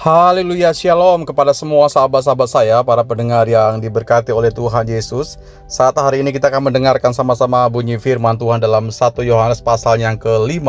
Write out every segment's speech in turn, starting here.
Haleluya, shalom kepada semua sahabat-sahabat saya, para pendengar yang diberkati oleh Tuhan Yesus. Saat hari ini kita akan mendengarkan sama-sama bunyi firman Tuhan dalam 1 Yohanes pasal yang ke-5.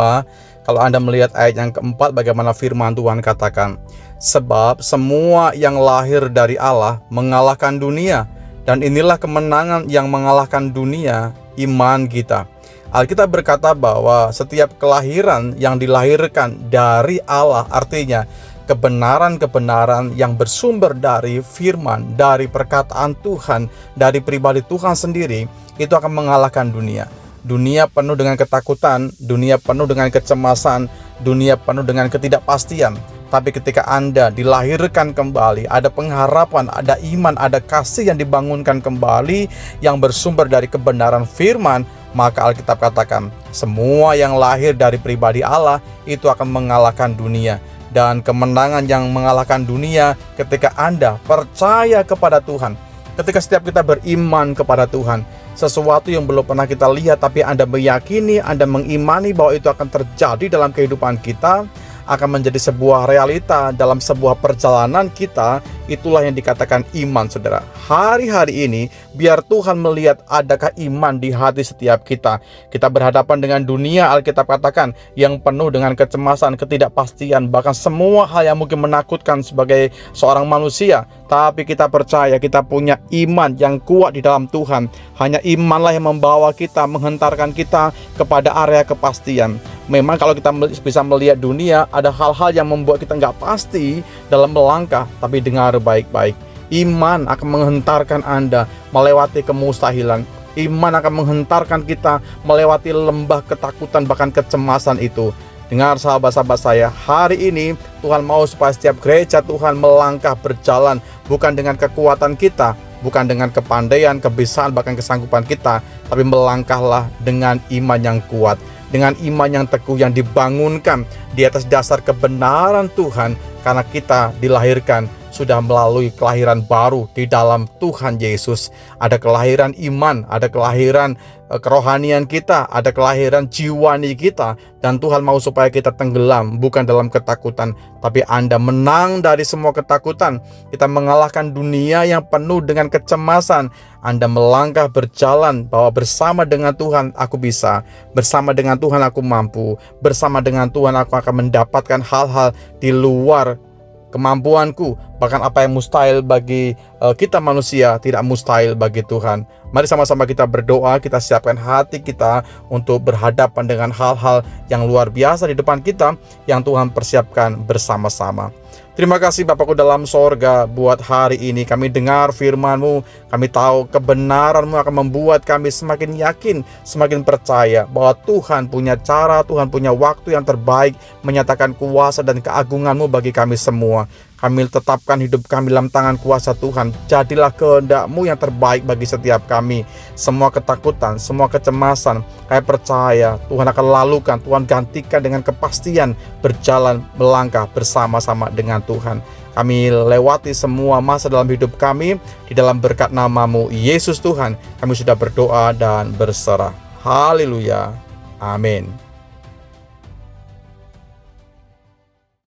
Kalau Anda melihat ayat yang ke-4, bagaimana firman Tuhan katakan, "Sebab semua yang lahir dari Allah mengalahkan dunia, dan inilah kemenangan yang mengalahkan dunia, iman kita." Alkitab berkata bahwa setiap kelahiran yang dilahirkan dari Allah, artinya kebenaran-kebenaran yang bersumber dari firman, dari perkataan Tuhan, dari pribadi Tuhan sendiri, itu akan mengalahkan dunia. Dunia penuh dengan ketakutan, dunia penuh dengan kecemasan, dunia penuh dengan ketidakpastian. Tapi ketika Anda dilahirkan kembali, ada pengharapan, ada iman, ada kasih yang dibangunkan kembali, yang bersumber dari kebenaran firman, maka Alkitab katakan, semua yang lahir dari pribadi Allah itu akan mengalahkan dunia. Dan kemenangan yang mengalahkan dunia ketika Anda percaya kepada Tuhan. Ketika setiap kita beriman kepada Tuhan, sesuatu yang belum pernah kita lihat tapi Anda meyakini, Anda mengimani bahwa itu akan terjadi dalam kehidupan kita, akan menjadi sebuah realita dalam sebuah perjalanan kita. Itulah yang dikatakan iman, saudara. Hari-hari ini, biar Tuhan melihat adakah iman di hati setiap kita. Kita berhadapan dengan dunia, Alkitab katakan, yang penuh dengan kecemasan, ketidakpastian, bahkan semua hal yang mungkin menakutkan sebagai seorang manusia. Tapi kita percaya, kita punya iman yang kuat di dalam Tuhan. Hanya imanlah yang membawa kita, menghentarkan kita kepada area kepastian. Memang kalau kita bisa melihat dunia, ada hal-hal yang membuat kita nggak pasti dalam melangkah. Tapi dengar baik-baik, iman akan menghentarkan Anda melewati kemustahilan. Iman akan menghentarkan kita melewati lembah ketakutan, bahkan kecemasan itu. Dengar sahabat-sahabat saya, hari ini Tuhan mau supaya setiap gereja Tuhan melangkah berjalan bukan dengan kekuatan kita, bukan dengan kepandaian, kebisaan, bahkan kesanggupan kita, tapi melangkahlah dengan iman yang kuat, dengan iman yang teguh yang dibangunkan di atas dasar kebenaran Tuhan, karena kita dilahirkan sudah melalui kelahiran baru di dalam Tuhan Yesus. Ada kelahiran iman, ada kelahiran kerohanian kita, ada kelahiran jiwani kita. Dan Tuhan mau supaya kita tenggelam bukan dalam ketakutan, tapi Anda menang dari semua ketakutan. Kita mengalahkan dunia yang penuh dengan kecemasan. Anda melangkah berjalan bahwa bersama dengan Tuhan aku bisa, bersama dengan Tuhan aku mampu, bersama dengan Tuhan aku akan mendapatkan hal-hal di luar kemampuanku. Bahkan apa yang mustahil bagi kita manusia tidak mustahil bagi Tuhan. Mari sama-sama kita berdoa, kita siapkan hati kita untuk berhadapan dengan hal-hal yang luar biasa di depan kita yang Tuhan persiapkan bersama-sama. Terima kasih Bapakku dalam sorga, buat hari ini kami dengar firman-Mu. Kami tahu kebenaran-Mu akan membuat kami semakin yakin, semakin percaya bahwa Tuhan punya cara, Tuhan punya waktu yang terbaik menyatakan kuasa dan keagungan-Mu bagi kami semua. Kami tetapkan hidup kami dalam tangan kuasa Tuhan. Jadilah kehendak-Mu yang terbaik bagi setiap kami. Semua ketakutan, semua kecemasan, kami percaya Tuhan akan lalukan, Tuhan gantikan dengan kepastian berjalan melangkah bersama-sama dengan Tuhan. Kami lewati semua masa dalam hidup kami di dalam berkat nama-Mu Yesus Tuhan. Kami sudah berdoa dan berserah. Haleluya. Amin.